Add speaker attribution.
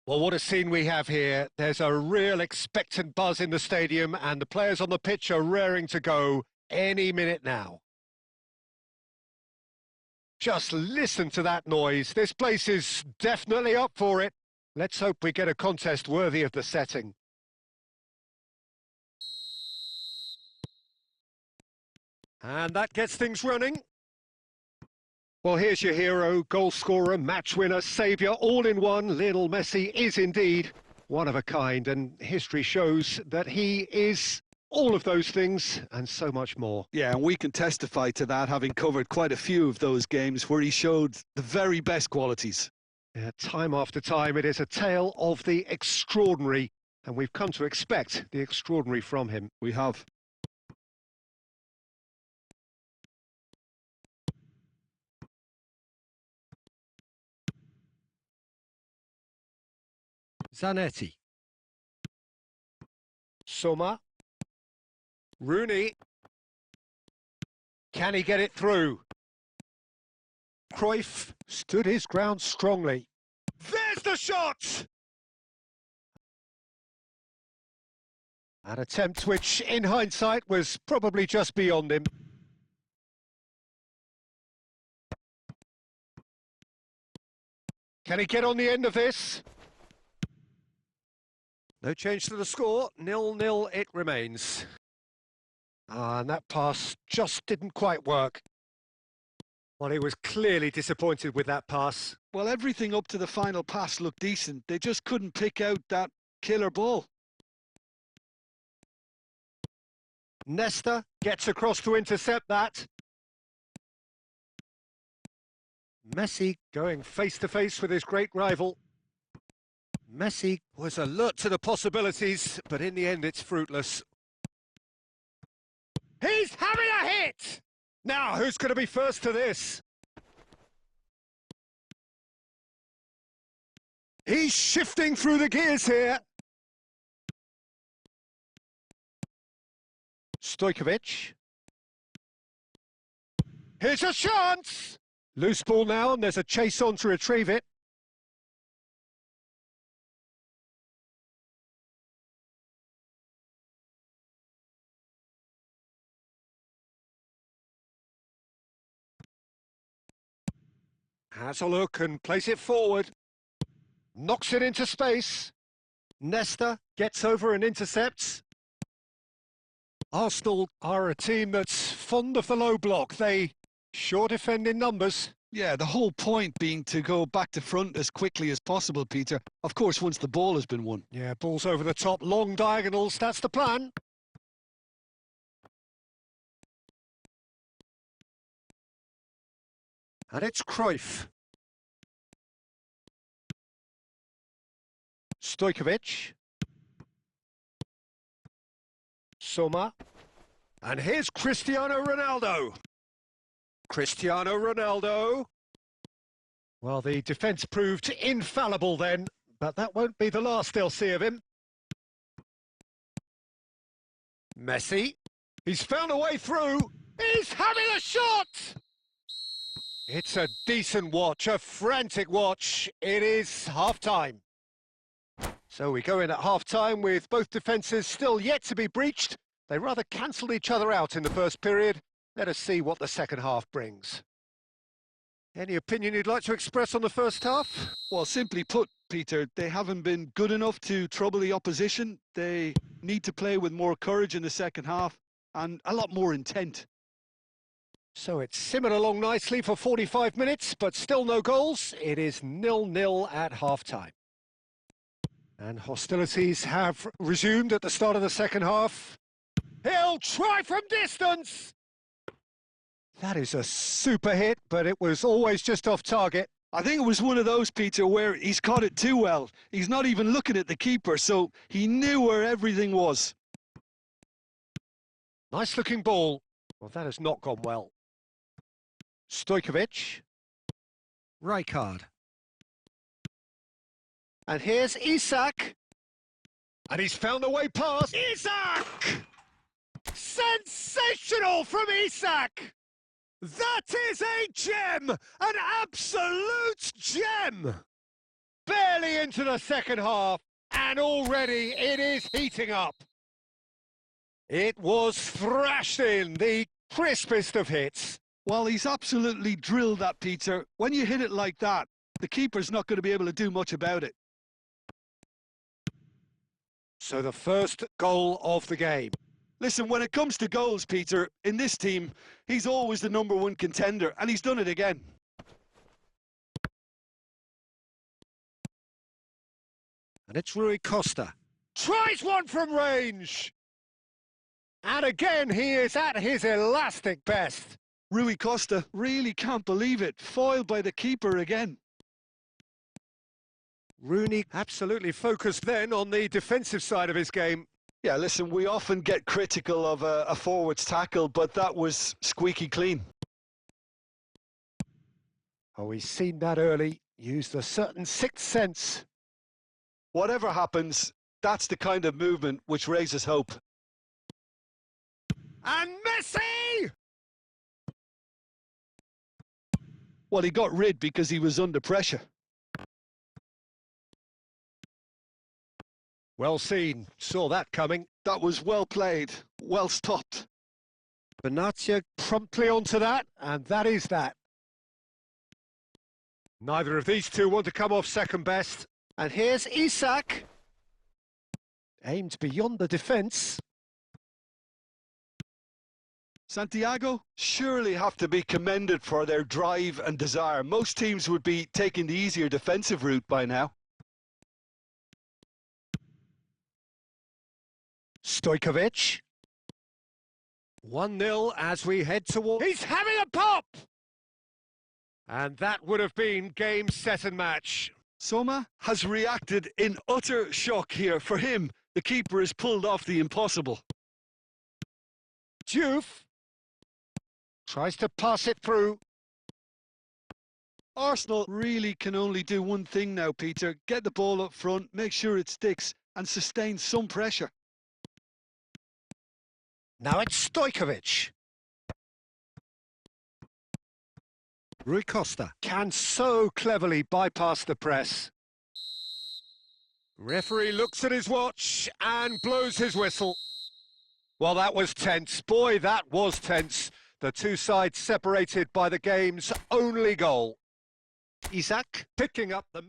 Speaker 1: Well, what a scene we have here. There's a real expectant buzz in the stadium, and the players on the pitch are raring to go any minute now. Just listen to that noise. This place is definitely up for it. Let's hope we get a contest worthy of the setting. And that gets things running. Well, here's your hero, goal scorer, match winner, saviour, all in one. Lionel Messi is indeed one of a kind, and history shows that he is all of those things and so much more.
Speaker 2: Yeah, and we can testify to that, having covered quite a few of those games where he showed the very best qualities.
Speaker 1: Yeah, time after time, it is a tale of the extraordinary, and we've come to expect the extraordinary from him.
Speaker 2: We have.
Speaker 1: Zanetti. Sommer. Rooney. Can he get it through? Cruyff stood his ground strongly. There's the shot! An attempt which, in hindsight, was probably just beyond him. Can he get on the end of this? No change to the score, 0-0 it remains. And that pass just didn't quite work. Well, he was clearly disappointed with that pass.
Speaker 2: Well, everything up to the final pass looked decent. They just couldn't pick out that killer ball.
Speaker 1: Nesta gets across to intercept that. Messi going face-to-face with his great rival. Messi was alert to the possibilities, but in the end it's fruitless. He's having a hit! Now, who's going to be first to this? He's shifting through the gears here. Stojkovic. Here's a chance! Loose ball now, and there's a chase on to retrieve it. Has a look and plays it forward. Knocks it into space. Nesta gets over and intercepts. Arsenal are a team that's fond of the low block. They sure defend in numbers.
Speaker 2: Yeah, the whole point being to go back to front as quickly as possible, Peter. Of course, once the ball has been won.
Speaker 1: Yeah, balls over the top, long diagonals, that's the plan. And it's Cruyff. Stojkovic. Sommer. And here's Cristiano Ronaldo. Cristiano Ronaldo. Well, the defence proved infallible then, but that won't be the last they'll see of him. Messi. He's found a way through. He's having a shot! It's a decent watch, a frantic watch. It is half-time. So we go in at half-time with both defences still yet to be breached. They rather cancelled each other out in the first period. Let us see what the second half brings. Any opinion you'd like to express on the first half?
Speaker 2: Well, simply put, Peter, they haven't been good enough to trouble the opposition. They need to play with more courage in the second half and a lot more intent.
Speaker 1: So it's simmered along nicely for 45 minutes, but still no goals. It is 0-0 at half-time. And hostilities have resumed at the start of the second half. He'll try from distance! That is a super hit, but it was always just off target.
Speaker 2: I think it was one of those, Peter, where he's caught it too well. He's not even looking at the keeper, so he knew where everything was.
Speaker 1: Nice-looking ball. Well, that has not gone well. Stojkovic. Rijkaard. And here's Isak. And he's found a way past. Isak! Sensational from Isak! That is a gem! An absolute gem! barely into the second half, and already it is heating up. It was thrashed in, the crispest of hits.
Speaker 2: Well, he's absolutely drilled that, Peter. When you hit it like that, the keeper's not going to be able to do much about it.
Speaker 1: So the first goal of the game.
Speaker 2: Listen, when it comes to goals, Peter, in this team, he's always the #1 contender, and he's done it again.
Speaker 1: And it's Rui Costa. Tries one from range! And again, he is at his elastic best.
Speaker 2: Rui Costa really can't believe it. Foiled by the keeper again.
Speaker 1: Rooney absolutely focused then on the defensive side of his game.
Speaker 2: Yeah, listen, we often get critical of a forward's tackle, but that was squeaky clean.
Speaker 1: Oh, he's seen that early. Used a certain sixth sense.
Speaker 2: Whatever happens, that's the kind of movement which raises hope.
Speaker 1: And Messi!
Speaker 2: Well, he got rid because he was under pressure.
Speaker 1: Well seen. Saw that coming.
Speaker 2: That was well played, well stopped.
Speaker 1: Benatia promptly onto that, and that is that. Neither of these two want to come off second best. And here's Isak. Aimed beyond the defence.
Speaker 2: Santiago surely have to be commended for their drive and desire. Most teams would be taking the easier defensive route by now.
Speaker 1: Stojkovic. 1-0 as we head toward... He's having a pop! And that would have been game, set and match.
Speaker 2: Soma has reacted in utter shock here. For him, the keeper has pulled off the impossible.
Speaker 1: Diouf tries to pass it through.
Speaker 2: Arsenal really can only do one thing now, Peter. Get the ball up front, make sure it sticks, and sustain some pressure.
Speaker 1: Now it's Stojkovic. Rui Costa can so cleverly bypass the press. Referee looks at his watch and blows his whistle. Well, that was tense. Boy, that was tense. The two sides separated by the game's only goal. Isak picking up the...